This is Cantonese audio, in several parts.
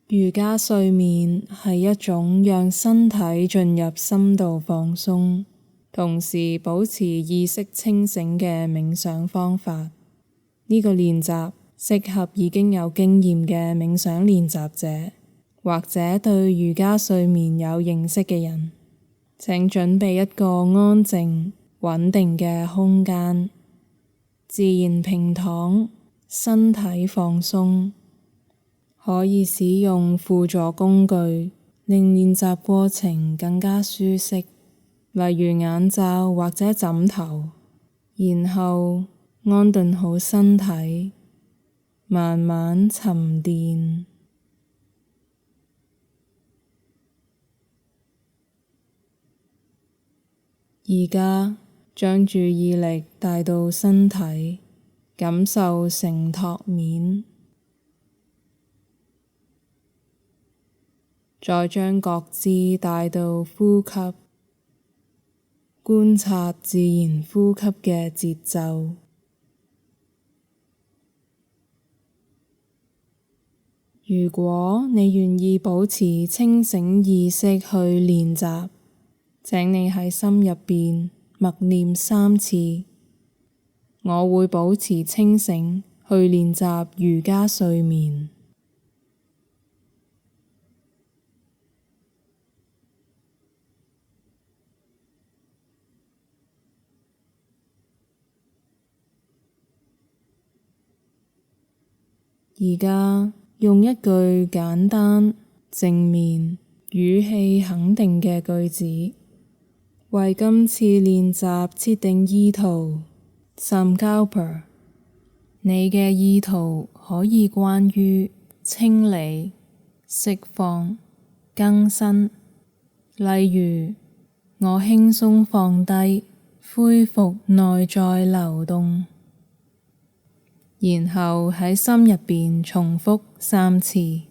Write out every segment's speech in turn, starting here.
瑜伽睡眠係一種讓身體進入深度放鬆，同時保持意識清醒嘅冥想方法。呢個練習適合已經有經驗嘅冥想練習者，或者對瑜伽睡眠有認識嘅人。請準備一個安靜、穩定嘅空間，自然平躺，身體放鬆。可以使用輔助工具，令練習過程更加舒適，例如眼罩或者枕頭。然後安頓好身體，慢慢沉澱。而家將注意力帶到身體，感受承托面。再將覺知帶到呼吸，觀察自然呼吸嘅節奏。如果你願意保持清醒意識去練習，請你喺心入邊默念3次：我會保持清醒去練習瑜伽睡眠。而家用一句簡單、正面、語氣肯定嘅句子，為今次練習設定意圖。Sankalpa， 你嘅意圖可以關於清理、釋放、更新，例如我輕鬆放低，恢復內在流動。然後喺心入邊重複3次。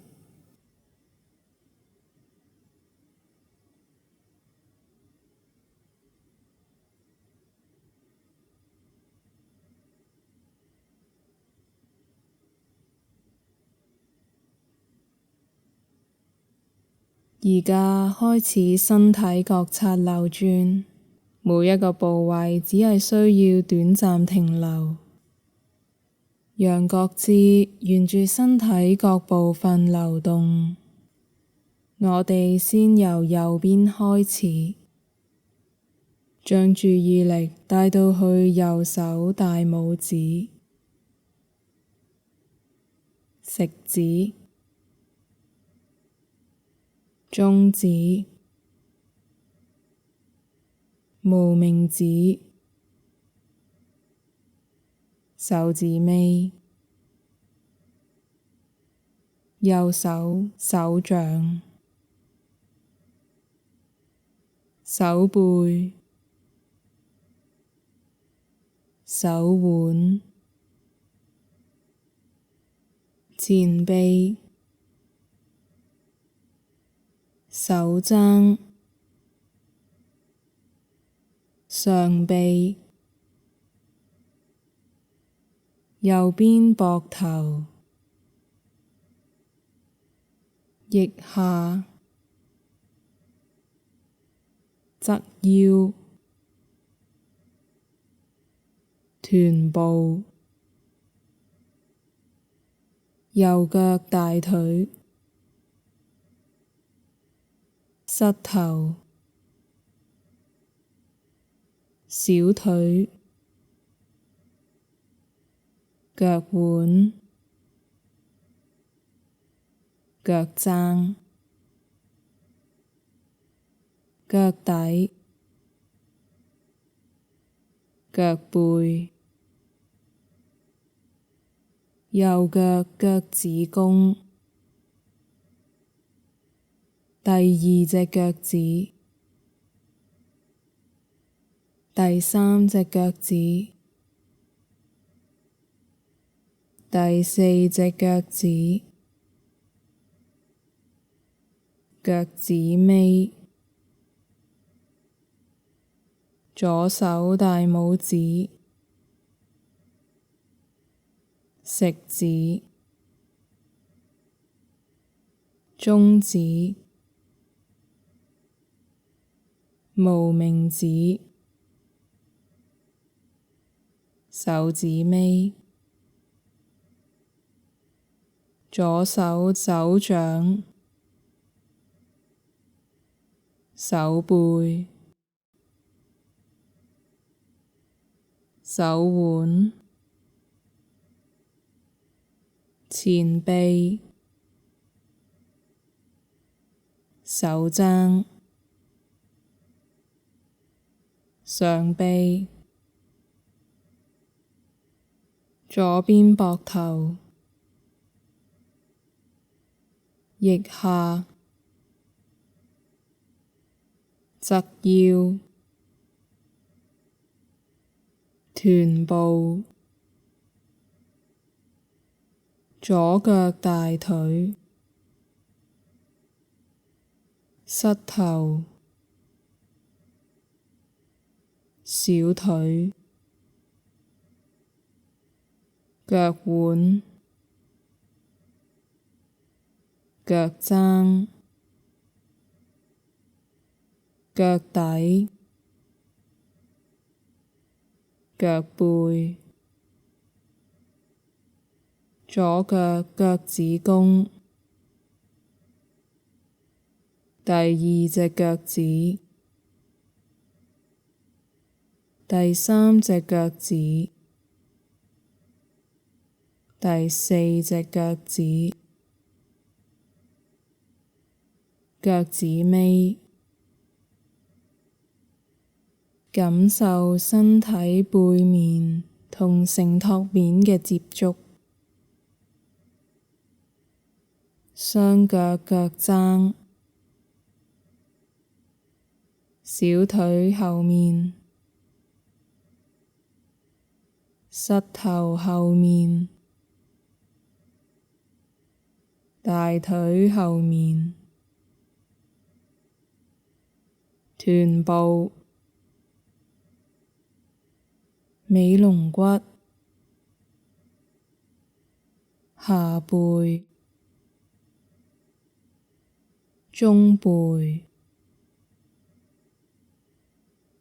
而家開始身體覺察流轉，每一個部位只係需要短暫停留。讓覺知沿住身體各部分流動。我哋先由右邊開始，將注意力帶到去右手大拇指、食指、中指、無名指、手指尾、右手手掌、手背、手腕、前臂、手踭、上臂、右邊膊頭、腋下、側腰、臀部、右腳大腿、膝頭、小腿、腳腕、腳踭、腳底、腳背、右腳腳趾公、第2隻腳趾、第3隻腳趾、第4隻腳趾、腳趾尾、左手大拇指、食指、中指、無名指、手指尾、左手手掌、手背、手腕、前臂、手踭、上臂、左邊膊頭、腋下、側腰、臀部、左腳大腿、膝頭、小腿、腳腕、腳踭、腳底、腳背、左腳腳趾公、第二隻腳趾、第三隻腳趾、第四隻腳趾、腳趾尾，感受身體背面同承托面嘅接觸，雙腳腳踭、小腿後面、膝頭後面、大腿後面、臀部、尾龍骨、下背、中背、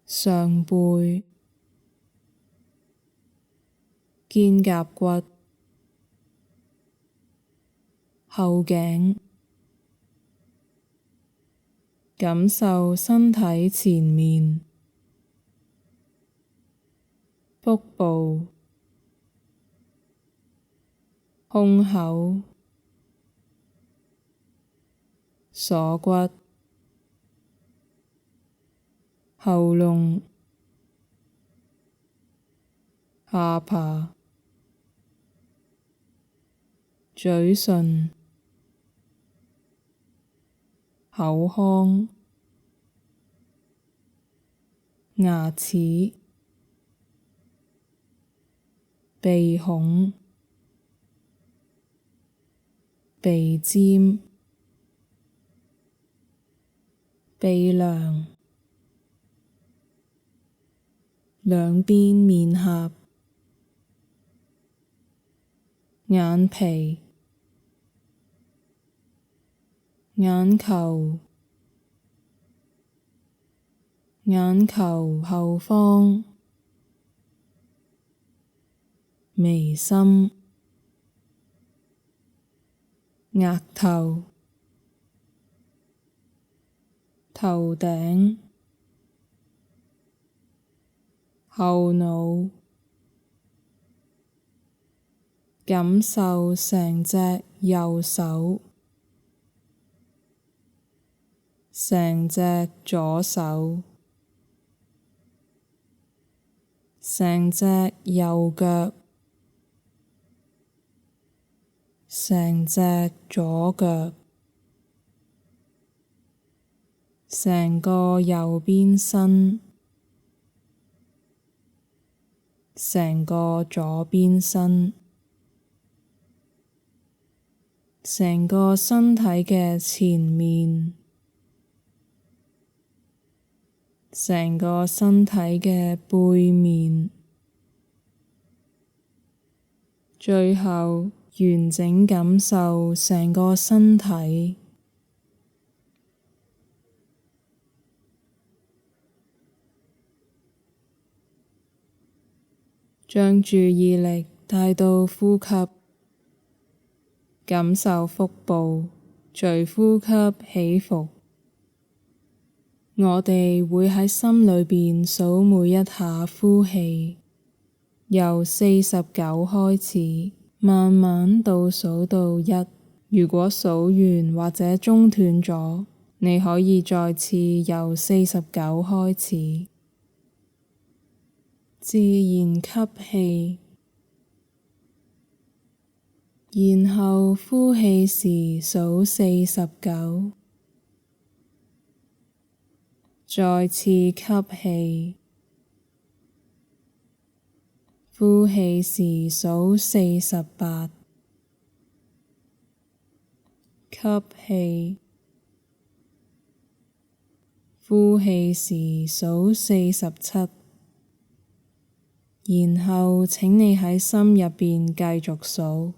上背、肩胛骨、後頸，感受身體前面、腹部、胸口、鎖骨、喉嚨、下巴、嘴唇、口腔、牙齒、鼻孔、鼻尖、鼻梁、兩邊面頰、眼皮、眼球、眼球後方、眉心、額頭、頭頂、後腦，感受成隻右手、成隻左手、成隻右腳、成隻左腳、成個右邊身、成個左邊身、成個身體嘅前面、成個身體嘅背面，最後完整感受成個身體，將注意力帶到呼吸，感受腹部隨呼吸起伏。我哋會喺心裏邊數每一下呼氣，由49開始，慢慢倒數到1。如果數完或者中斷咗，你可以再次由49開始。自然吸氣，然後呼氣時數49，再次吸氣，呼氣時數48，吸氣，呼氣時數47。然後請你喺心入邊繼續數。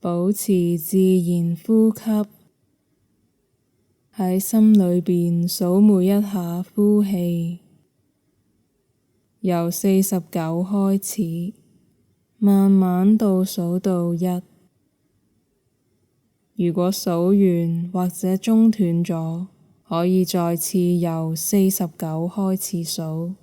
保持自然呼吸，喺心裏邊數每一下呼氣，由49開始，慢慢倒數到1。如果數完或者中斷咗，可以再次由49開始數。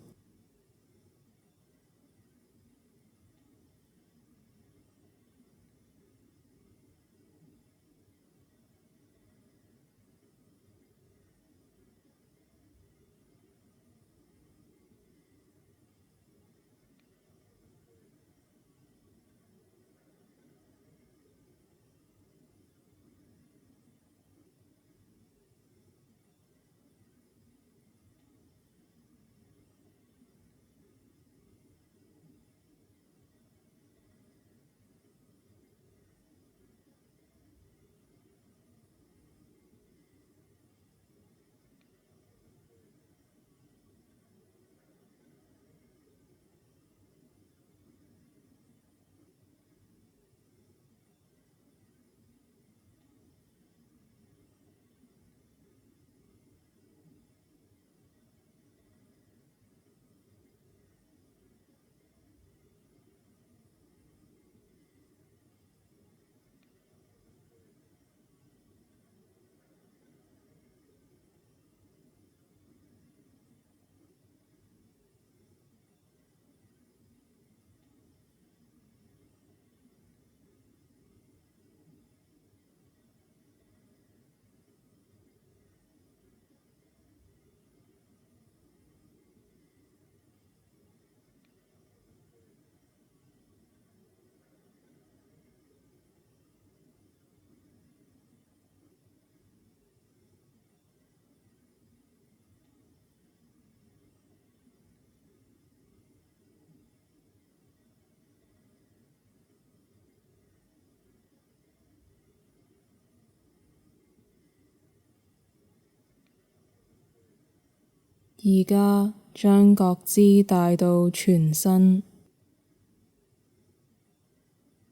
而家將覺知帶到全身，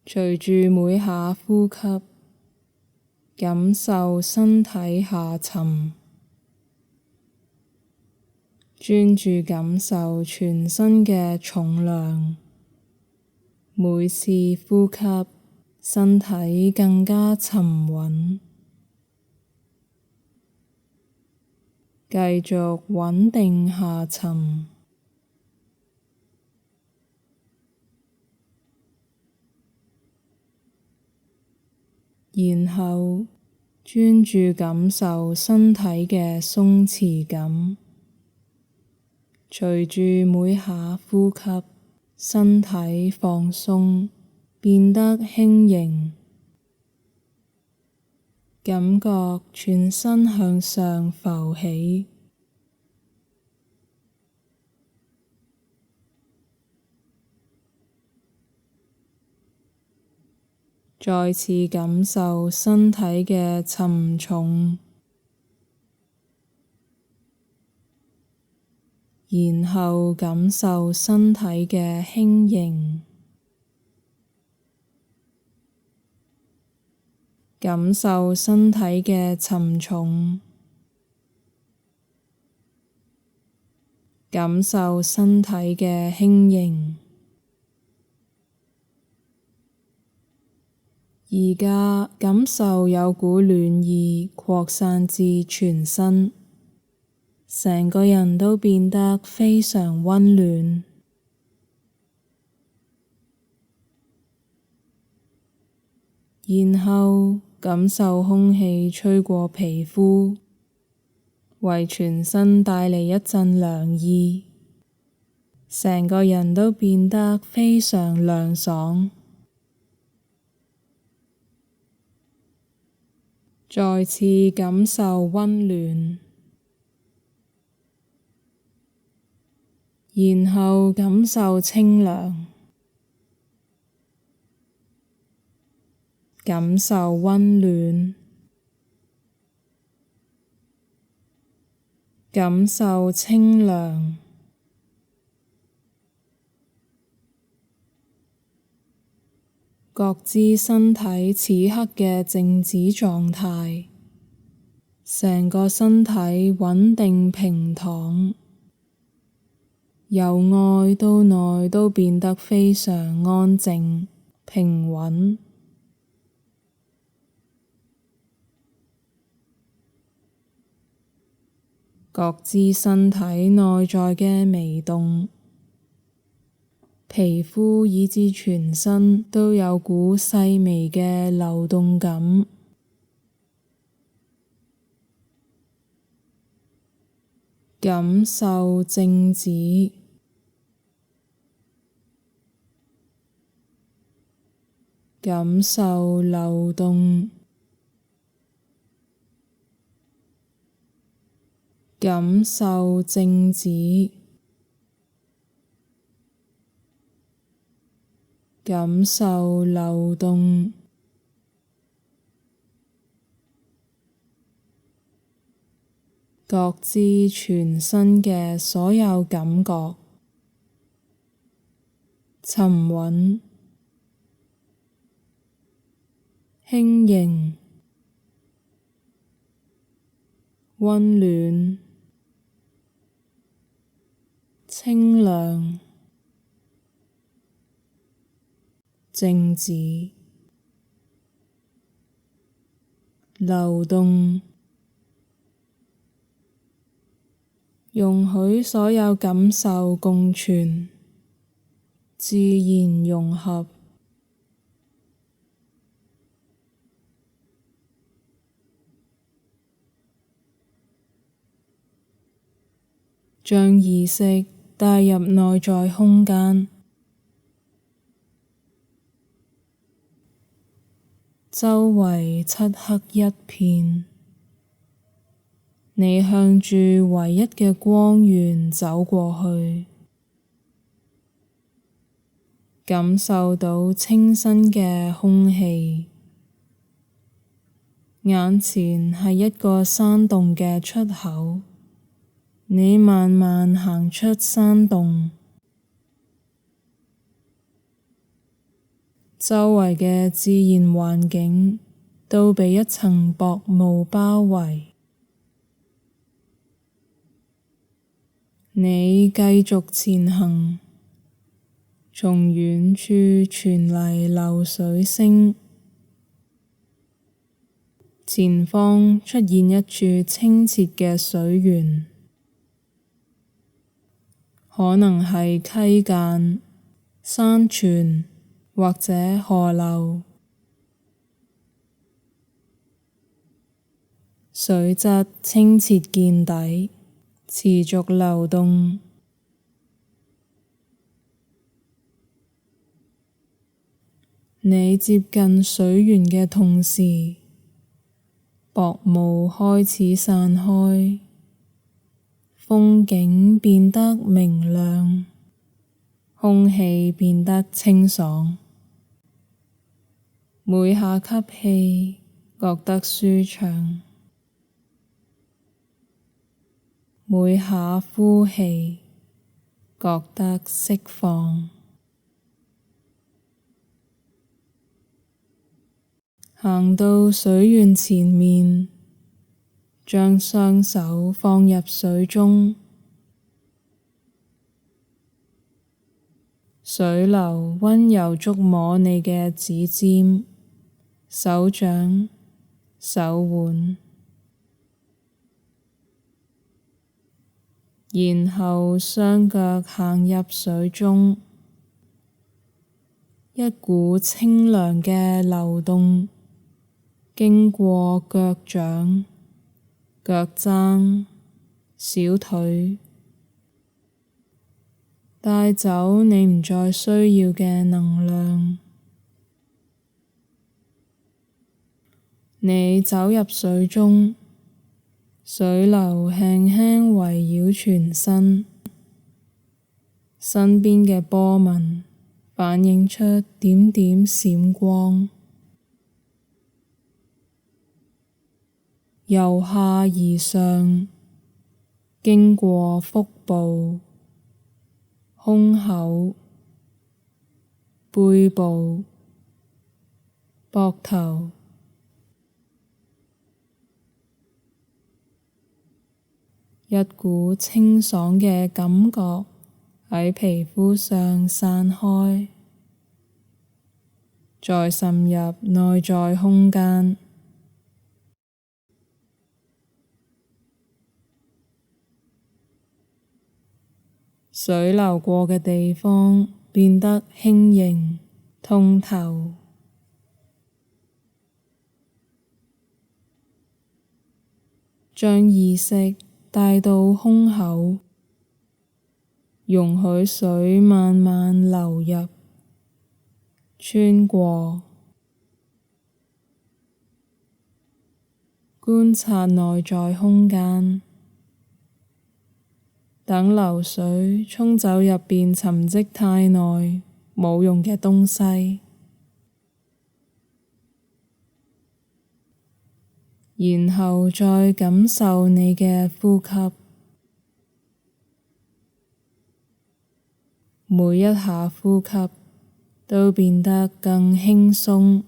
隨住每下呼吸，感受身體下沉，專注感受全身嘅重量。每次呼吸，身體更加沉穩，繼續穩定下沉。然後專注感受身體嘅鬆弛感，隨住每下呼吸，身體放鬆，變得輕盈，感覺全身向上浮起。再次感受身體嘅沉重，然後感受身體嘅輕盈，感受身體嘅沉重，感受身體嘅輕盈。而家感受有股暖意擴散至全身，成個人都變得非常溫暖。然後感受空氣吹過皮膚，為全身帶嚟一陣涼意，成個人都變得非常涼爽。再次感受溫暖，然後感受清涼，感受溫暖，感受清涼。覺知身體此刻嘅靜止狀態，成個身體穩定平躺，由外到內都變得非常安靜平穩。覺知身體內在嘅微動，皮膚以至全身都有股細微嘅流動感，感受靜止，感受流動，感受靜止，感受流動。覺知全身嘅所有感覺，沉穩、輕盈、溫暖、清涼、靜止、流動，容許所有感受共存，自然融合。將意識帶入內在空間，周圍漆黑一片，你向住唯一嘅光源走過去，感受到清新嘅空氣，眼前係一個山洞嘅出口。你慢慢行出山洞，周圍嘅自然環境都被一層薄霧包圍。你繼續前行，從遠處傳嚟流水聲，前方出現一處清澈嘅水源，可能係溪澗、山泉或者河流，水質清澈見底，持續流動。你接近水源嘅同時，薄霧開始散開，風景變得明亮，空氣變得清爽。每下吸氣覺得舒暢，每下呼氣覺得釋放。行到水源前面，將雙手放入水中，水流溫柔觸摸你嘅指尖、手掌、手腕，然後雙腳行入水中，一股清涼嘅流動經過腳掌、腳踭、小腿，帶走你唔再需要嘅能量。你走入水中，水流輕輕圍繞全身，身邊嘅波紋反映出點點閃光。由下而上，經過腹部、胸口、背部、膊頭，一股清爽嘅感覺喺皮膚上散開，再滲入內在空間。水流過嘅地方變得輕盈、通透。將意識帶到胸口，容許水慢慢流入、穿過，觀察內在空間。等流水沖走入邊沉積太耐冇用嘅東西，然後再感受你嘅呼吸，每一下呼吸都變得更輕鬆、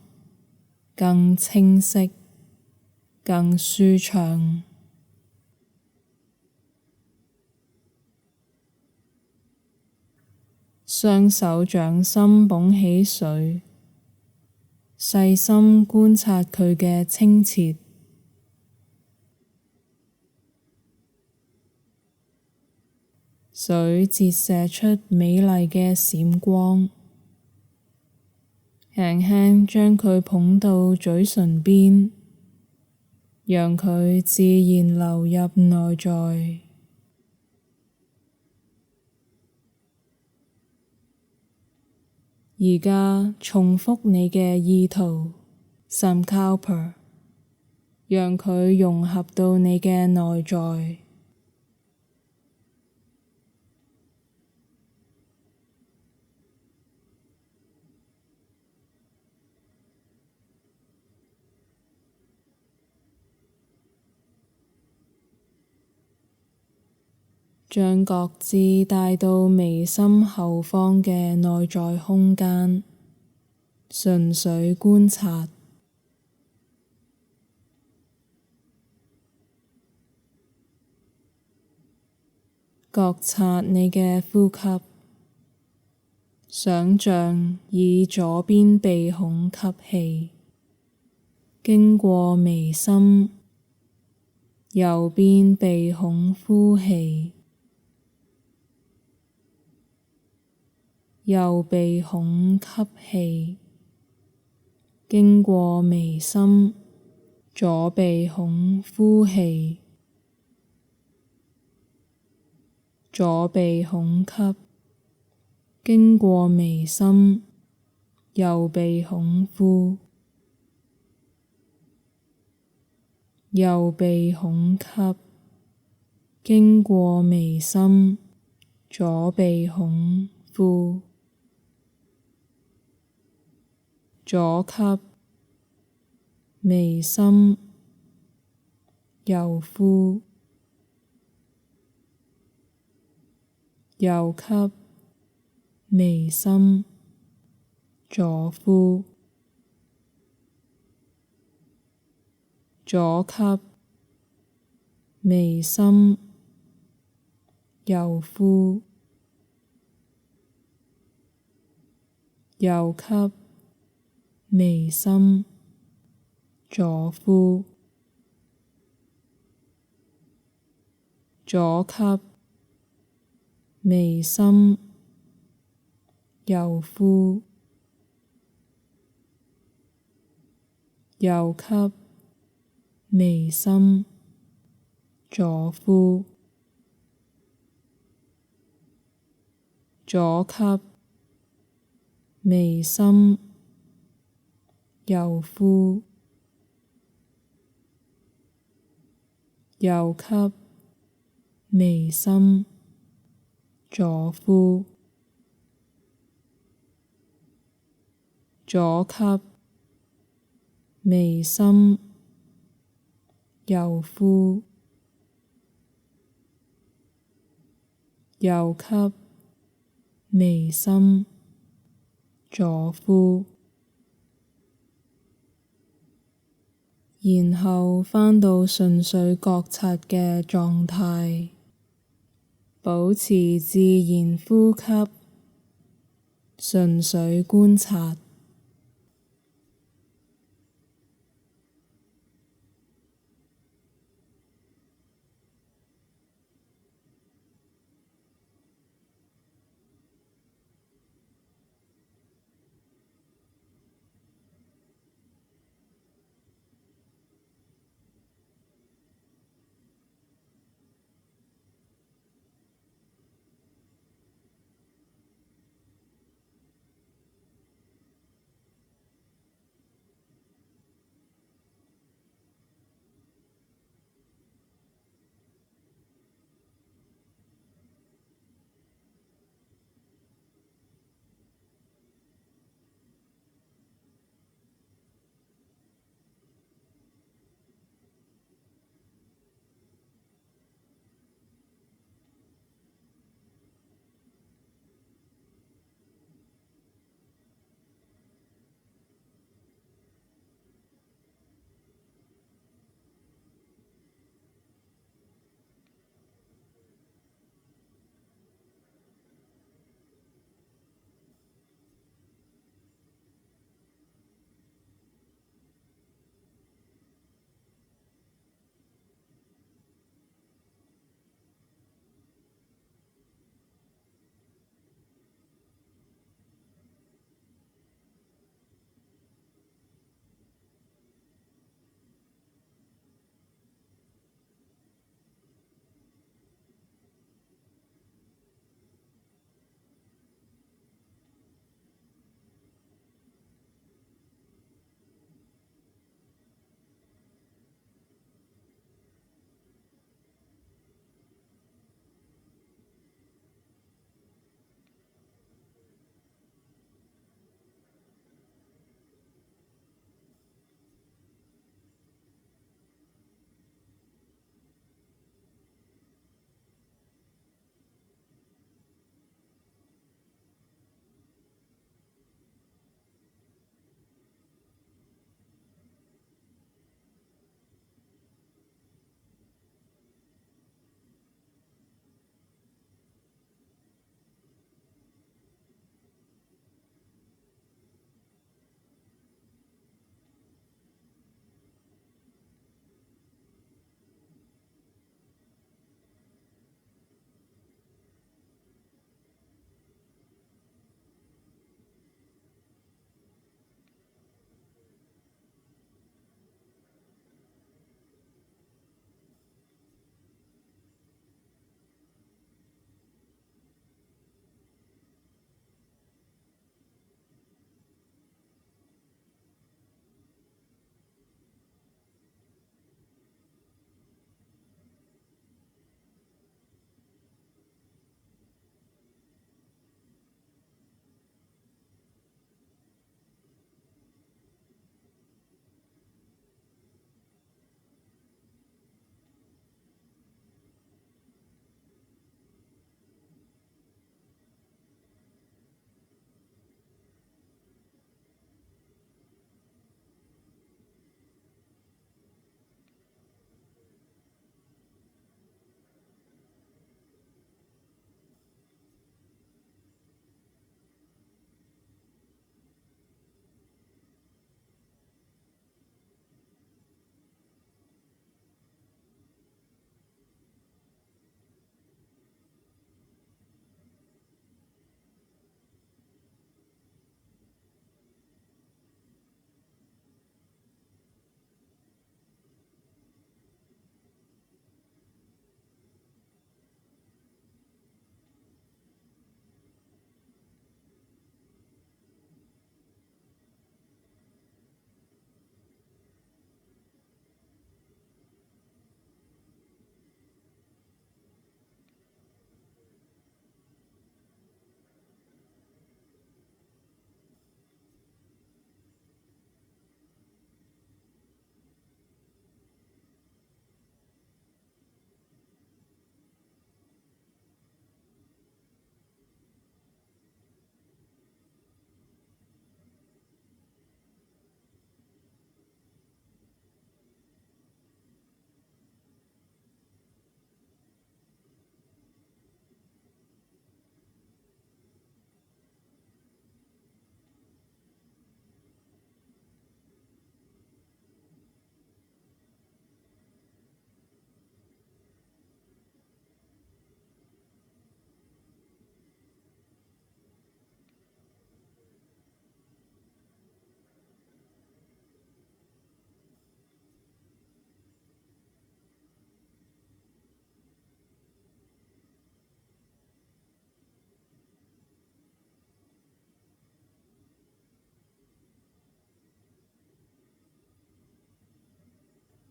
更清晰、更舒暢。雙手掌心捧起水，細心觀察佢嘅清澈。水折射出美麗嘅閃光，輕輕將佢捧到嘴唇邊，讓佢自然流入內在。而家重複你嘅意圖 Sankalpa， 讓佢融合到你嘅內在。將覺知帶到眉心後方嘅內在空間，純粹觀察，覺察你嘅呼吸，想象以左邊鼻孔吸氣，經過眉心，右邊鼻孔呼氣，右鼻孔吸氣，經過眉心，左鼻孔呼氣，左鼻孔吸，經過眉心，右鼻孔呼，右鼻孔吸，經過眉心，左鼻孔呼，左吸，眉心，右呼，右吸，眉心，左呼，左吸，眉心，右呼，右吸，眉心，左呼，左吸，眉心，右呼，右吸，眉心，左呼，左吸，眉心，右呼，右吸，眉心，左呼，左吸，眉心，右呼，右吸，眉心，左呼，然後返到純粹覺察嘅狀態，保持自然呼吸，純粹觀察。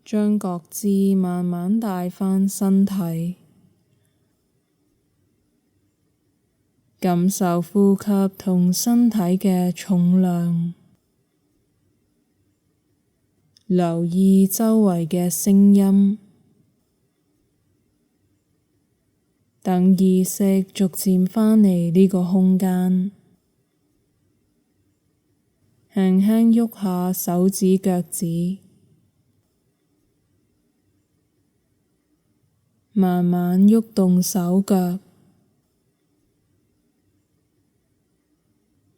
將覺知慢慢帶返身體，感受呼吸同身體嘅重量，留意周圍嘅聲音，等意識逐漸返嚟呢個空間，輕輕喐下手指腳趾，慢慢喐動手腳，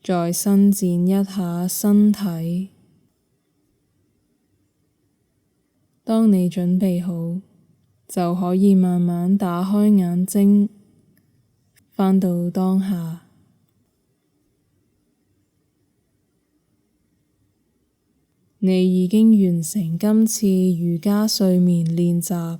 再伸展一下身體。當你準備好，就可以慢慢打開眼睛，返到當下。你已經完成今次瑜伽睡眠練習。